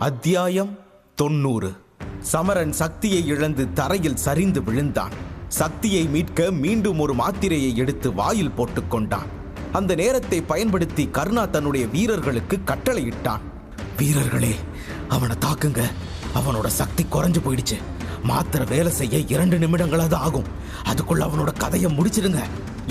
அத்தியாயம் 90. சமரன் சக்தியை இழந்து தரையில் சரிந்து விழுந்தான். சக்தியை மீட்க மீண்டும் ஒரு மாத்திரையை எடுத்து வாயில் போட்டுக்கொண்டான். அந்த நேரத்தை பயன்படுத்தி கர்ணா தன்னுடைய வீரர்களுக்கு கட்டளையிட்டான். வீரர்களே, அவனை தாக்குங்க. அவனோட சக்தி குறைஞ்சு போயிடுச்சு. மாத்திரை வேலை செய்ய 2 நிமிடங்களாவது ஆகும். அதுக்குள்ள அவனோட கதையை முடிச்சிடுங்க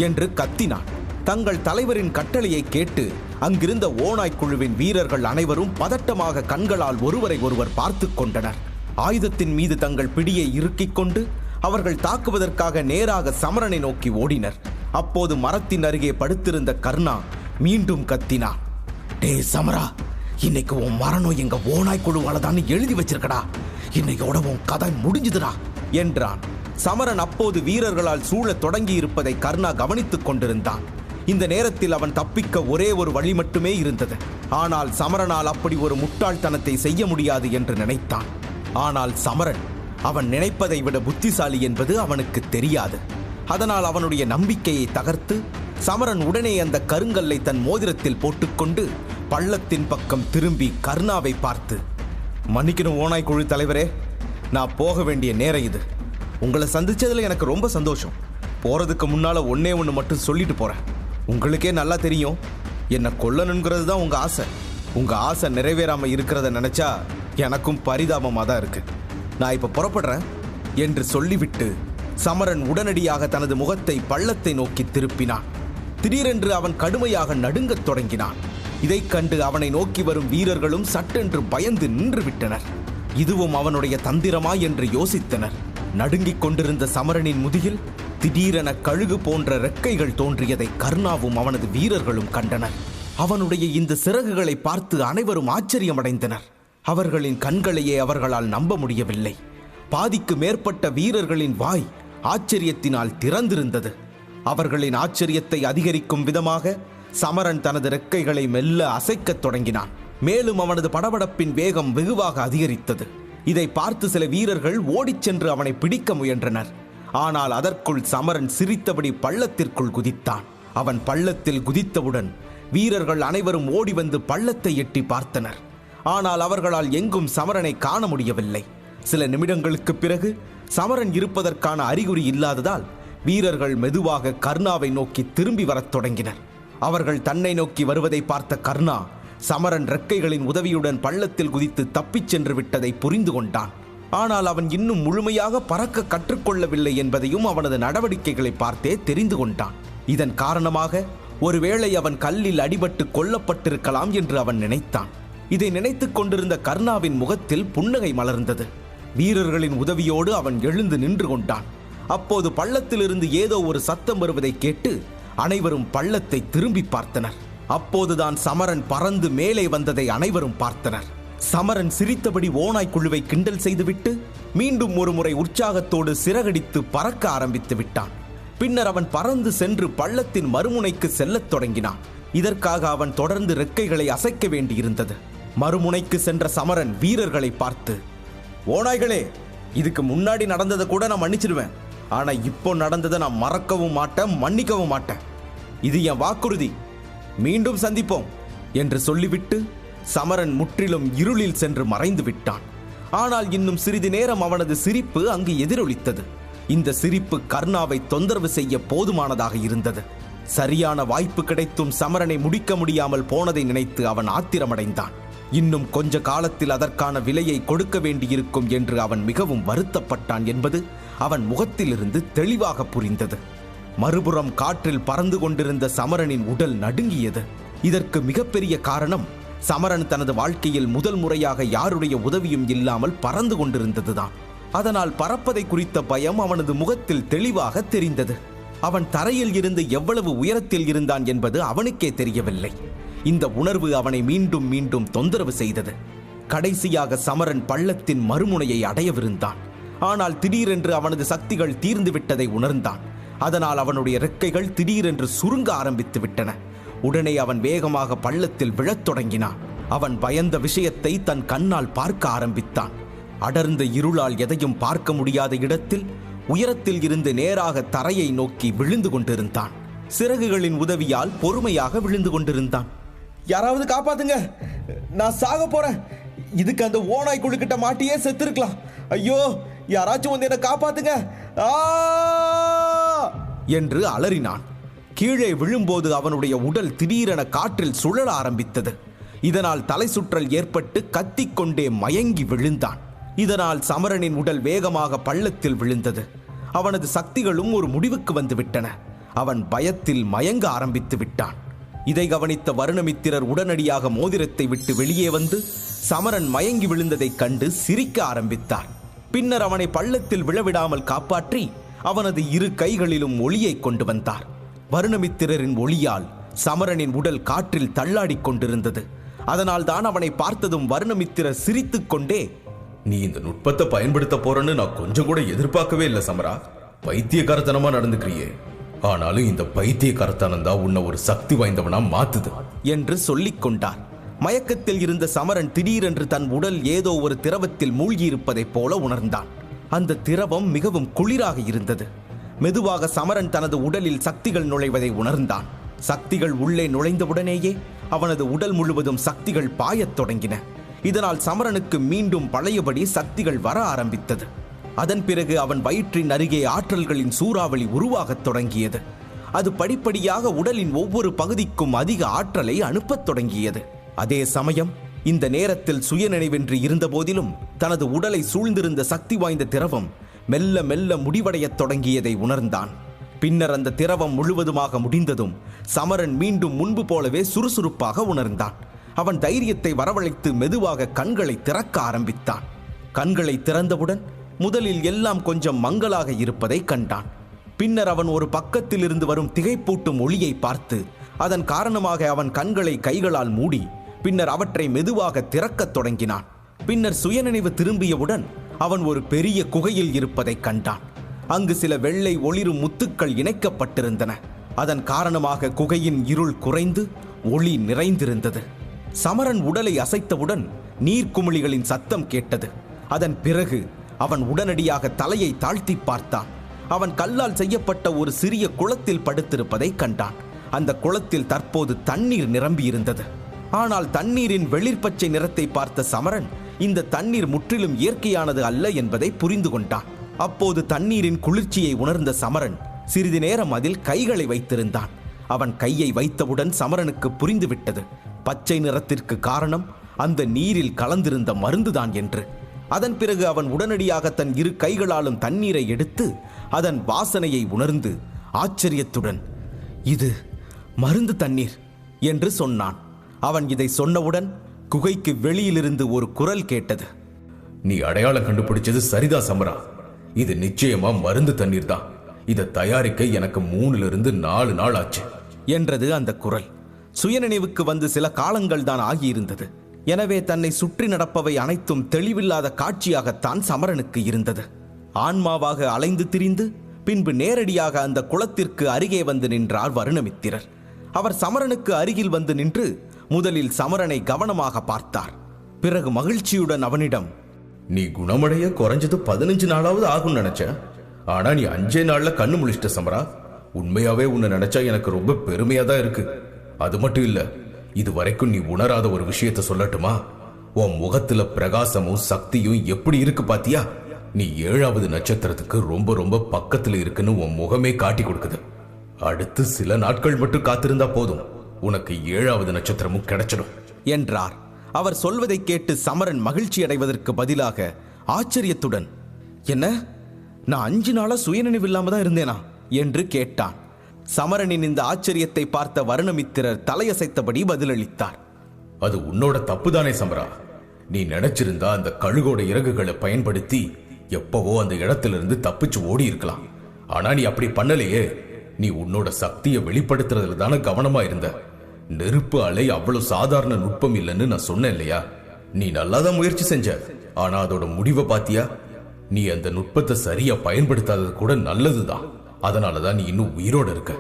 என்று கத்தினான். தங்கள் தலைவரின் கட்டளையை கேட்டு அங்கிருந்த ஓநாய் குழுவின் வீரர்கள் அனைவரும் பதட்டமாக கண்களால் ஒருவரை ஒருவர் பார்த்து கொண்டனர். ஆயுதத்தின் மீது தங்கள் பிடியை இறுக்கிக் கொண்டு அவர்கள் தாக்குவதற்காக நேராக சமரனை நோக்கி ஓடினர். அப்போது மரத்தின் அருகே படுத்திருந்த கர்ணா மீண்டும் கத்தினான். டே சமரா, இன்னைக்கு உன் மரணம் எங்க ஓநாய் குழுவால தான் எழுதி வச்சிருக்கடா. இன்னையோட உன் கதை முடிஞ்சுதுடா என்றான். சமரன் அப்போது வீரர்களால் சூழத் தொடங்கி இருப்பதை கர்ணா கவனித்துக் கொண்டிருந்தான். இந்த நேரத்தில் அவன் தப்பிக்க ஒரே ஒரு வழி மட்டுமே இருந்தது. ஆனால் சமரனால் அப்படி ஒரு முட்டாள்தனத்தை செய்ய முடியாது என்று நினைத்தான். ஆனால் சமரன் அவன் நினைப்பதை விட புத்திசாலி என்பது அவனுக்கு தெரியாது. அதனால் அவனுடைய நம்பிக்கையை தகர்த்து சமரன் உடனே அந்த கருங்கல்லை தன் மோதிரத்தில் போட்டுக்கொண்டு பள்ளத்தின் பக்கம் திரும்பி கர்ணாவை பார்த்து, மன்னிக்கணும் ஓநாய் குழு தலைவரே, நான் போக வேண்டிய நேரம் இது. உங்களை சந்திச்சதுல எனக்கு ரொம்ப சந்தோஷம். போறதுக்கு முன்னால ஒன்னே ஒன்று மட்டும் சொல்லிட்டு போறேன். உங்களுக்கே நல்லா தெரியும், என்னை கொல்லணுங்கிறது தான் உங்க ஆசை. உங்க ஆசை நிறைவேறாம இருக்கிறத நினைச்சா எனக்கும் பரிதாபமாக தான் இருக்கு. நான் இப்ப புறப்படுறேன் என்று சொல்லிவிட்டு சமரன் உடனடியாக தனது முகத்தை பள்ளத்தை நோக்கி திருப்பினான். திடீரென்று அவன் கடுமையாக நடுங்கத் தொடங்கினான். இதைக் கண்டு அவனை நோக்கி வரும் வீரர்களும் சட்டென்று பயந்து நின்று விட்டனர். இதுவும் அவனுடைய தந்திரமா என்று யோசித்தனர். நடுங்கிக் கொண்டிருந்த சமரனின் முதுகில் திடீரென கழுகு போன்ற ரெக்கைகள் தோன்றியதை கர்ணாவும் அவனது வீரர்களும் கண்டனர். அவனுடைய இந்த சிறகுகளை பார்த்து அனைவரும் ஆச்சரியமடைந்தனர். அவர்களின் கண்களையே அவர்களால் நம்ப முடியவில்லை. பாதிக்கு மேற்பட்ட வீரர்களின் வாய் ஆச்சரியத்தினால் திறந்திருந்தது. அவர்களின் ஆச்சரியத்தை அதிகரிக்கும் விதமாக சமரன் தனது ரெக்கைகளை மெல்ல அசைக்கத் தொடங்கினான். மேலும் அவனது படபடப்பின் வேகம் வெகுவாக அதிகரித்தது. இதை பார்த்து சில வீரர்கள் ஓடிச் சென்று அவனை பிடிக்க முயன்றனர். ஆனால் அதற்குள் சமரன் சிரித்தபடி பள்ளத்திற்குள் குதித்தான். அவன் பள்ளத்தில் குதித்தவுடன் வீரர்கள் அனைவரும் ஓடி வந்து பள்ளத்தை எட்டி பார்த்தனர். ஆனால் அவர்களால் எங்கும் சமரனை காண முடியவில்லை. சில நிமிடங்களுக்கு பிறகு சமரன் இருப்பதற்கான அறிகுறி இல்லாததால் வீரர்கள் மெதுவாக கர்ணாவை நோக்கி திரும்பி வரத் தொடங்கினர். அவர்கள் தன்னை நோக்கி வருவதை பார்த்த கர்ணா சமரன் ரெக்கைகளின் உதவியுடன் பள்ளத்தில் குதித்து தப்பிச் சென்று விட்டதை புரிந்து கொண்டான். ஆனால் அவன் இன்னும் முழுமையாக பறக்க கற்றுக்கொள்ளவில்லை என்பதையும் அவனது நடவடிக்கைகளை பார்த்தே தெரிந்து கொண்டான். இதன் காரணமாக ஒருவேளை அவன் கல்லில் அடிபட்டு கொல்லப்பட்டிருக்கலாம் என்று அவன் நினைத்தான். இதை நினைத்துக் கொண்டிருந்த கர்ணாவின் முகத்தில் புன்னகை மலர்ந்தது. வீரர்களின் உதவியோடு அவன் எழுந்து நின்று கொண்டான். அப்போது பள்ளத்திலிருந்து ஏதோ ஒரு சத்தம் வருவதை கேட்டு அனைவரும் பள்ளத்தை திரும்பி பார்த்தனர். அப்போதுதான் சமரன் பறந்து மேலே வந்ததை அனைவரும் பார்த்தனர். சமரன் சிரித்தபடி ஓநாய் குழுவை கிண்டல் செய்துவிட்டு மீண்டும் ஒரு முறை உற்சாகத்தோடு சிறகடித்து பறக்க ஆரம்பித்து விட்டான். பின்னர் அவன் பறந்து சென்று பள்ளத்தின் மறுமுனைக்கு செல்லத் தொடங்கினான். இதற்காக அவன் தொடர்ந்து ரெக்கைகளை அசைக்க வேண்டியிருந்தது. மறுமுனைக்கு சென்ற சமரன் வீரர்களை பார்த்து, ஓநாய்களே, இதுக்கு முன்னாடி நடந்ததை கூட நான் மன்னிச்சிடுவேன். ஆனா இப்போ நடந்ததை நான் மறக்கவும் மாட்டேன், மன்னிக்கவும் மாட்டேன். இது என் வாக்குறுதி. மீண்டும் சந்திப்போம் என்று சொல்லிவிட்டு சமரன் முற்றிலும் இருளில் சென்று மறைந்து விட்டான். ஆனால் இன்னும் சிறிது நேரம் அவனது சிரிப்பு அங்கு எதிரொலித்தது. இந்த சிரிப்பு கர்ணாவை தொந்தரவு செய்ய போதுமானதாக இருந்தது. சரியான வாய்ப்பு கிடைத்தும் சமரனை முடிக்க முடியாமல் போனதை நினைத்து அவன் ஆத்திரமடைந்தான். இன்னும் கொஞ்ச காலத்தில் அதற்கான விலையை கொடுக்க வேண்டியிருக்கும் என்று அவன் மிகவும் வருத்தப்பட்டான் என்பது அவன் முகத்திலிருந்து தெளிவாக புரிந்தது. மறுபுறம் காற்றில் பறந்து கொண்டிருந்த சமரனின் உடல் நடுங்கியது. இதற்கு மிகப்பெரிய காரணம் சமரன் தனது வாழ்க்கையில் முதல் முறையாக யாருடைய உதவியும் இல்லாமல் பறந்து கொண்டிருந்ததுதான். அதனால் பறப்பதை குறித்த பயம் அவனது முகத்தில் தெளிவாக தெரிந்தது. அவன் தரையில் இருந்து எவ்வளவு உயரத்தில் இருந்தான் என்பது அவனுக்கே தெரியவில்லை. இந்த உணர்வு அவனை மீண்டும் மீண்டும் தொந்தரவு செய்தது. கடைசியாக சமரன் பள்ளத்தின் மறுமுனையை அடையவிருந்தான். ஆனால் திடீரென்று அவனது சக்திகள் தீர்ந்து விட்டதை உணர்ந்தான். அதனால் அவனுடைய ரெக்கைகள் திடீரென்று சுருங்க ஆரம்பித்து விட்டன. உடனே அவன் வேகமாக பள்ளத்தில் விழத் தொடங்கினான். அவன் பயந்த விஷயத்தை தன் கண்ணால் பார்க்க ஆரம்பித்தான். அடர்ந்த இருளால் எதையும் பார்க்க முடியாத இடத்தில் உயரத்தில் இருந்து நேராக தரையை நோக்கி விழுந்து கொண்டிருந்தான். சிறகுகளின் உதவியால் பொறுமையாக விழுந்து கொண்டிருந்தான். யாராவது காப்பாத்துங்க, நான் சாக போறேன் இதுக்கு அந்த ஓநாய் குழுக்கிட்ட மாட்டியே செத்துருக்கலாம். ஐயோ, யாராச்சும் வந்து என்னை காப்பாத்துங்க என்று அலறினான். கீழே விழும்போது அவனுடைய உடல் திடீரென காற்றில் சுழல ஆரம்பித்தது. இதனால் தலை சுற்றல் ஏற்பட்டு கத்திக்கொண்டே மயங்கி விழுந்தான். இதனால் சமரனின் உடல் வேகமாக பள்ளத்தில் விழுந்தது. அவனது சக்திகளும் ஒரு முடிவுக்கு வந்துவிட்டன. அவன் பயத்தில் மயங்க ஆரம்பித்து விட்டான். இதை கவனித்த வருணமித்திரர் உடனடியாக மோதிரத்தை விட்டு வெளியே வந்து சமரன் மயங்கி விழுந்ததைக் கண்டு சிரிக்க ஆரம்பித்தார். பின்னர் அவனை பள்ளத்தில் விழவிடாமல் காப்பாற்றி அவனது இரு கைகளிலும் ஒளியை கொண்டு வந்தார். வருணமித்திரரின் ஒளியால் சமரனின் உடல் காற்றில் தள்ளாடிக் கொண்டிருந்தது. அதனால் தான் அவனை பார்த்ததும் வருணமித்திரர் சிரித்துக் கொண்டே, நீ இந்த நுட்பத்தை பயன்படுத்த போறன்னு நான் கொஞ்சம் கூட எதிர்பார்க்கவே இல்லை சமரா. பைத்தியக்காரத்தனமா நடந்துக்கிறியே. ஆனாலும் இந்த பைத்தியக்காரத்தனம் தான் உன்னை ஒரு சக்தி வாய்ந்தவனா மாத்துது என்று சொல்லிக் கொண்டார். மயக்கத்தில் இருந்த சமரன் திடீரென்று தன் உடல் ஏதோ ஒரு திரவத்தில் மூழ்கியிருப்பதைப் போல உணர்ந்தான். அந்த திரவம் மிகவும் குளிராக இருந்தது. மெதுவாக சமரன் தனது உடலில் சக்திகள் நுழைவதை உணர்ந்தான். சக்திகள் உள்ளே நுழைந்தவுடனேயே அவனது உடல் முழுவதும் சக்திகள் பாயத் தொடங்கின. இதனால் சமரனுக்கு மீண்டும் பழையபடி சக்திகள் வர ஆரம்பித்தது. அதன் பிறகு அவன் வயிற்றின் அருகே ஆற்றல்களின் சூறாவளி உருவாகத் தொடங்கியது. அது படிப்படியாக உடலின் ஒவ்வொரு பகுதிக்கும் அதிக ஆற்றலை அனுப்பத் தொடங்கியது. அதே சமயம் இந்த நேரத்தில் சுயநினைவின்றி இருந்த போதிலும் தனது உடலை சூழ்ந்திருந்த சக்தி வாய்ந்த திரவம் மெல்ல மெல்ல முடிவடையத் தொடங்கியதை உணர்ந்தான். பின்னர் அந்த திரவம் முழுவதுமாக முடிந்ததும் சமரன் மீண்டும் முன்பு போலவே சுறுசுறுப்பாக உணர்ந்தான். அவன் தைரியத்தை வரவழைத்து மெதுவாக கண்களை திறக்க ஆரம்பித்தான். கண்களை திறந்தவுடன் முதலில் எல்லாம் கொஞ்சம் மங்கலாக இருப்பதை கண்டான். பின்னர் அவன் ஒரு பக்கத்தில் இருந்து வரும் திகைப்பூட்டும் ஒளியை பார்த்து அதன் காரணமாக அவன் கண்களை கைகளால் மூடி பின்னர் அவற்றை மெதுவாக திறக்கத் தொடங்கினான். பின்னர் சுயநினைவு திரும்பியவுடன் அவன் ஒரு பெரிய குகையில் இருப்பதை கண்டான். அங்கு சில வெள்ளை ஒளிரும் முத்துக்கள் இணைக்கப்பட்டிருந்தன. அதன் காரணமாக குகையின் இருள் குறைந்து ஒளி நிறைந்திருந்தது. சமரன் உடலை அசைத்தவுடன் நீர்க்குமிழிகளின் சத்தம் கேட்டது. அதன் பிறகு அவன் உடனடியாக தலையை தாழ்த்தி பார்த்தான். அவன் கல்லால் செய்யப்பட்ட ஒரு சிறிய குளத்தில் படுத்திருப்பதை கண்டான். அந்த குளத்தில் தற்போது தண்ணீர் நிரம்பியிருந்தது. ஆனால் தண்ணீரின் வெளிர்பச்சை நிறத்தை பார்த்த சமரன் இந்த தண்ணீர் முற்றிலும் இயற்கையானது அல்ல என்பதை புரிந்து கொண்டான். அப்போது தண்ணீரின் குளிர்ச்சியை உணர்ந்த சமரன் சிறிது நேரம் அதில் கைகளை வைத்திருந்தான். அவன் கையை வைத்தவுடன் சமரனுக்கு புரிந்துவிட்டது, பச்சை நிறத்திற்கு காரணம் அந்த நீரில் கலந்திருந்த மருந்துதான் என்று. அதன் பிறகு அவன் உடனடியாக தன் இரு கைகளாலும் தண்ணீரை எடுத்து அதன் வாசனையை உணர்ந்து ஆச்சரியத்துடன், இது மருந்து தண்ணீர் என்று சொன்னான். அவன் இதை சொன்னவுடன் குகைக்கு வெளியிலிருந்து ஒரு குரல் கேட்டது. நீ அடையாளம் கண்டுபிடிச்சது சரிதா சமரா. இது நிச்சயமா மருந்து தண்ணீர் தான். இதை தயாரிக்க எனக்கு 3 நாள் ஆச்சு என்றது அந்த குரல். சுயநினைவுக்கு வந்து சில காலங்கள் தான் ஆகியிருந்தது. எனவே தன்னை சுற்றி நடப்பவை அனைத்தும் தெளிவில்லாத காட்சியாகத்தான் சமரனுக்கு இருந்தது. ஆன்மாவாக அலைந்து திரிந்து பின்பு நேரடியாக அந்த குளத்திற்கு அருகே வந்து நின்றார் வருணமித்திரர். அவர் சமரனுக்கு அருகில் வந்து நின்று முதலில் சமரனை கவனமாக பார்த்தார். பிறகு மகிழ்ச்சியுடன் அவனிடம், நீ குணமடைய குறைஞ்சது 15 நாளாவது ஆகும் நினைச்ச. ஆனா நீ 5 நாள்ல கண்ணு முழிச்சிட்ட சமரா. உண்மையாவே உன்னை நினைச்சா எனக்கு ரொம்ப பெருமையா தான் இருக்கு. அது மட்டும் இல்ல, இது வரைக்கும் நீ உணராத ஒரு விஷயத்த சொல்லட்டுமா? உன் முகத்துல பிரகாசமும் சக்தியும் எப்படி இருக்கு பாத்தியா? நீ 7வது நட்சத்திரத்துக்கு ரொம்ப ரொம்ப பக்கத்துல இருக்குன்னு உன் முகமே காட்டி கொடுக்குது. அடுத்து சில நாட்கள் மட்டும் காத்திருந்தா போதும், உனக்கு 7வது நட்சத்திரமும் கிடைச்சிடும் என்றார். அவர் சொல்வதை கேட்டு சமரன் மகிழ்ச்சி அடைவதற்கு பதிலாக ஆச்சரியத்துடன், என்ன, நான் 5 நாளா சுயநினைவு இல்லாம தான் இருந்தேனா என்று கேட்டான். சமரனின் இந்த ஆச்சரியத்தை பார்த்த வருணமித்திரர் தலையசைத்தபடி பதிலளித்தார். அது உன்னோட தப்புதானே சமரா. நீ நினைச்சிருந்தா அந்த கழுகோட இறகுகளை பயன்படுத்தி எப்பவோ அந்த இடத்திலிருந்து தப்பிச்சு ஓடி இருக்கலாம். ஆனா நீ அப்படி பண்ணலையே. நீ உன்னோட சக்தியை வெளிப்படுத்துறதுல தானே கவனமா இருந்த. நெருப்பு அலை அவ்வளவு சாதாரண நுட்பம் இல்லைன்னு நான் சொன்னேன் இல்லையா? நீ நல்லாதான் முயற்சி செஞ்ச. ஆனா அதோட முடிவை பாத்தியா? நீ அந்த நுட்பத்தை சரியா பயன்படுத்தாதது கூட நல்லதுதான். அதனாலதான் நீ இன்னும் உயிரோடு இருக்க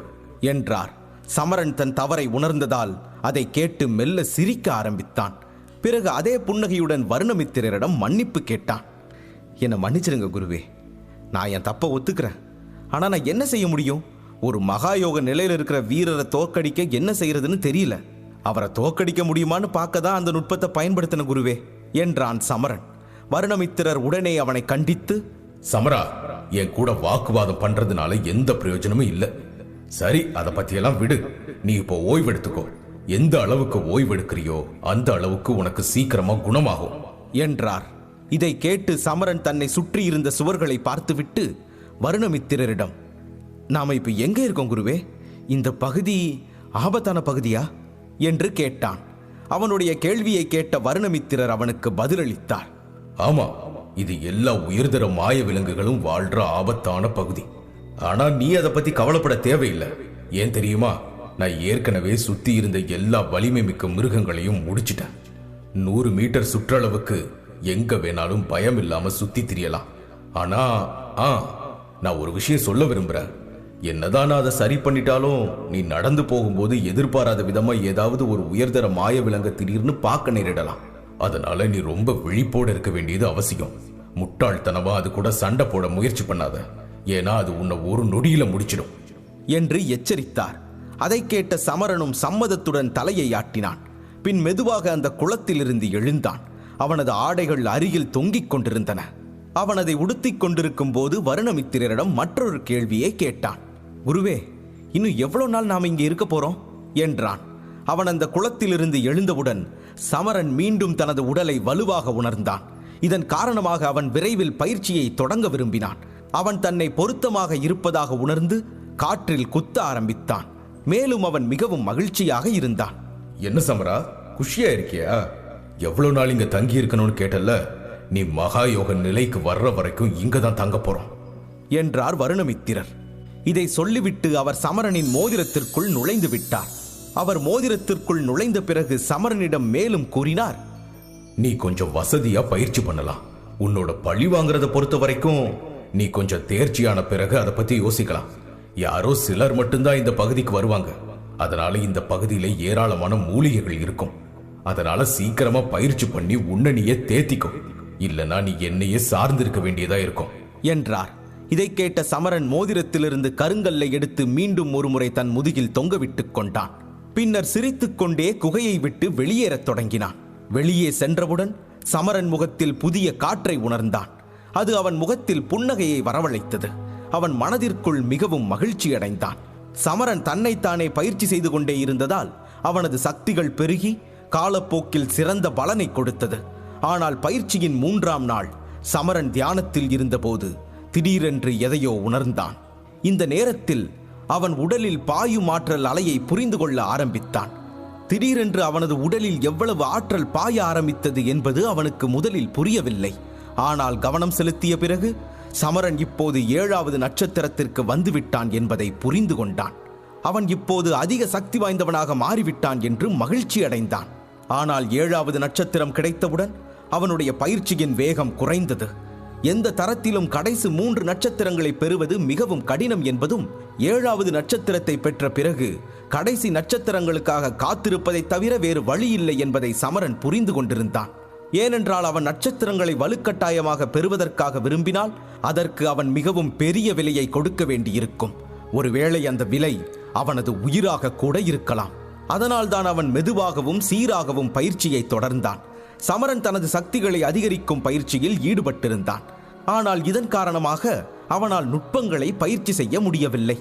என்றார். சமரன் தன் தவறை உணர்ந்ததால் அதை கேட்டு மெல்ல சிரிக்க ஆரம்பித்தான். பிறகு அதே புன்னகையுடன் வருணமித்திரரிடம் மன்னிப்பு கேட்டான். என்னை மன்னிச்சிருங்க குருவே, நான் என் தப்பை ஒத்துக்கிறேன். ஆனா நான் என்ன செய்ய முடியும்? ஒரு மகாயோக நிலையில் இருக்கிற வீரரை தோற்கடிக்க என்ன செய்யறதுன்னு தெரியல. அவரை தோற்கடிக்க முடியுமான்னு பார்க்க தான் அந்த நுட்பத்தை பயன்படுத்தின குருவே என்றான் சமரன். வருணமித்திரர் உடனே அவனை கண்டித்து, சமரா, என் கூட வாக்குவாதம் பண்றதுனால எந்த பிரயோஜனமும் இல்ல. சரி, அதை பத்தியெல்லாம் விடு. நீ இப்போ ஓய்வெடுத்துக்கோ. எந்த அளவுக்கு ஓய்வெடுக்கிறியோ அந்த அளவுக்கு உனக்கு சீக்கிரமா குணமாகும் என்றார். இதை கேட்டு சமரன் தன்னை சுற்றி இருந்த சுவர்களை பார்த்துவிட்டு வருணமித்திரரிடம், நாம இப்ப எங்க இருக்கோம் குருவே? இந்த பகுதி ஆபத்தான பகுதியா என்று கேட்டான். அவனுடைய கேள்வியை கேட்ட வருணமித்திரர் அவனுக்கு பதிலளித்தார். ஆமா, இது எல்லா உயர்தர மாய விலங்குகளும் வாழ்ற ஆபத்தான பகுதி. ஆனா நீ அதை பத்தி கவலைப்பட தேவையில்லை. ஏன் தெரியுமா? நான் ஏற்கனவே சுத்தி இருந்த எல்லா வலிமை மிக்க மிருகங்களையும் முடிச்சிட்டேன். 100 மீட்டர் சுற்றளவுக்கு எங்க வேணாலும் பயம் இல்லாம சுத்தி திரியலாம். ஆனா நான் ஒரு விஷயம் சொல்ல விரும்புறேன். என்னதான் நான் அதை சரி பண்ணிட்டாலும் நீ நடந்து போகும்போது எதிர்பாராத விதமா ஏதாவது ஒரு உயர்தர மாய விலங்க திடீர்னு பார்க்க நேரிடலாம். அதனால நீ ரொம்ப விழிப்போடு இருக்க வேண்டியது அவசியம். முட்டாள்தனமா அது கூட சண்டை போட முயற்சி பண்ணாத. ஏன்னா அது உன்னை ஒரு நொடியில முடிச்சிடும் என்று எச்சரித்தார். அதை கேட்ட சமரனும் சம்மதத்துடன் தலையை ஆட்டினான். பின் மெதுவாக அந்த குளத்திலிருந்து எழுந்தான். அவனது ஆடைகள் அருகில் தொங்கிக் கொண்டிருந்தன. அவன் அதை உடுத்திக் கொண்டிருக்கும் போது வருணமித்திரரிடம் மற்றொரு கேள்வியை கேட்டான். குருவே, இன்னும் எவ்வளவு நாள் நாம இங்கே இருக்க போறோம் என்றான். அவன் அந்த குளத்திலிருந்து எழுந்தவுடன் சமரன் மீண்டும் தனது உடலை வலுவாக உணர்ந்தான். இதன் காரணமாக அவன் விரைவில் பயிற்சியை தொடங்க விரும்பினான். அவன் தன்னை பொருத்தமாக இருப்பதாக உணர்ந்து காற்றில் குத்த ஆரம்பித்தான். மேலும் அவன் மிகவும் மகிழ்ச்சியாக இருந்தான். என்ன சமரா, குஷியா இருக்கியா? எவ்வளவு நாள் இங்க தங்கி இருக்கணும்னு கேட்டல்ல, நீ மகா யோக நிலைக்கு வர்ற வரைக்கும் இங்கதான் தங்க போறோம் என்றார் வருணமித்திரர். இதை சொல்லிவிட்டு அவர் சமரனின் மோதிரத்திற்குள் நுழைந்து விட்டார். அவர் மோதிரத்திற்குள் நுழைந்த பிறகு சமரனிடம் மேலும் கூறினார். நீ கொஞ்சம் வசதியா பயிற்சி பண்ணலாம். உன்னோட பழி வாங்குறத பொறுத்த வரைக்கும் நீ கொஞ்சம் தேர்ச்சியான பிறகு அதை பத்தி யோசிக்கலாம். யாரோ சிலர் மட்டும்தான் இந்த பகுதிக்கு வருவாங்க. அதனால இந்த பகுதியில ஏராளமான மூலிகைகள் இருக்கும். அதனால சீக்கிரமா பயிற்சி பண்ணி உன்னை நீயே தேத்திக்கும். இல்லனா நீ என்னையே சார்ந்திருக்க வேண்டியதா இருக்கும் என்றார். இதை கேட்ட சமரன் மோதிரத்திலிருந்து கருங்கல்லை எடுத்து மீண்டும் ஒருமுறை தன் முதுகில் தொங்கவிட்டுக் கொண்டான். பின்னர் சிரித்துக்கொண்டே குகையை விட்டு வெளியேறத் தொடங்கினான். வெளியே சென்றவுடன் சமரன் முகத்தில் புதிய காற்றை உணர்ந்தான். அது அவன் முகத்தில் புன்னகையை வரவழைத்தது. அவன் மனதிற்குள் மிகவும் மகிழ்ச்சி அடைந்தான். சமரன் தன்னைத்தானே பயிற்சி செய்து கொண்டே இருந்ததால் அவனது சக்திகள் பெருகி காலப்போக்கில் சிறந்த பலனை கொடுத்தது. ஆனால் பயிற்சியின் 3ஆம் நாள் சமரன் தியானத்தில் இருந்தபோது திடீரென்று எதையோ உணர்ந்தான். இந்த நேரத்தில் அவன் உடலில் பாயும் ஆற்றல் அலையை புரிந்து கொள்ள ஆரம்பித்தான். திடீரென்று அவனது உடலில் எவ்வளவு ஆற்றல் பாய ஆரம்பித்தது என்பது அவனுக்கு முதலில் புரியவில்லை. ஆனால் கவனம் செலுத்திய பிறகு சமரன் இப்போது 7வது நட்சத்திரத்திற்கு வந்துவிட்டான் என்பதை புரிந்து கொண்டான். அவன் இப்போது அதிக சக்தி வாய்ந்தவனாக மாறிவிட்டான் என்று மகிழ்ச்சி அடைந்தான். ஆனால் 7வது நட்சத்திரம் கிடைத்தவுடன் அவனுடைய பயிற்சியின் வேகம் குறைந்தது. எந்த தரத்திலும் கடைசி 3 நட்சத்திரங்களை பெறுவது மிகவும் கடினம் என்பதும் 7வது நட்சத்திரத்தை பெற்ற பிறகு கடைசி நட்சத்திரங்களுக்காக காத்திருப்பதை தவிர வேறு வழி இல்லை என்பதை சமரன் புரிந்து கொண்டிருந்தான். ஏனென்றால் அவன் நட்சத்திரங்களை வலுக்கட்டாயமாக பெறுவதற்காக விரும்பினால் அதற்கு அவன் மிகவும் பெரிய விலையை கொடுக்க வேண்டியிருக்கும். ஒருவேளை அந்த விலை அவனது உயிராக கூட இருக்கலாம். அதனால் தான் அவன் மெதுவாகவும் சீராகவும் பயிற்சியை தொடர்ந்தான். சமரன் தனது சக்திகளை அதிகரிக்கும் பயிற்சியில் ஈடுபட்டிருந்தான். ஆனால் இதன் காரணமாக அவனால் நுட்பங்களை பயிற்சி செய்ய முடியவில்லை.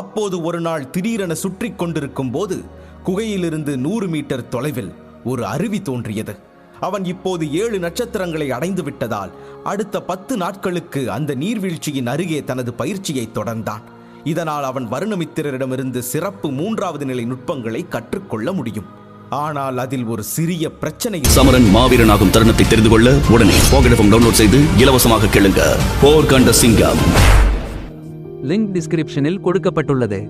அப்போது ஒரு நாள் திடீரென சுற்றி கொண்டிருக்கும் போது குகையிலிருந்து 100 மீட்டர் தொலைவில் ஒரு அருவி தோன்றியது. அவன் இப்போது 7 நட்சத்திரங்களை அடைந்து விட்டதால் அடுத்த 10 நாட்களுக்கு அந்த நீர்வீழ்ச்சியின் அருகே தனது பயிற்சியை தொடர்ந்தான். இதனால் அவன் வருணமித்திரரிடமிருந்து சிறப்பு 3வது நிலை நுட்பங்களை கற்றுக்கொள்ள முடியும். ஆனால் அதில் ஒரு சிறிய பிரச்சனை. சமரன் மாவீரனாகும் தருணத்தை தெரிந்து கொள்ள உடனே பாக்கெட் எஃப்எம் டவுன்லோட் செய்து இலவசமாக கேளுங்க. போர் கண்ட சிங்கம். லிங்க் டிஸ்கிரிப்ஷனில் கொடுக்கப்பட்டுள்ளது.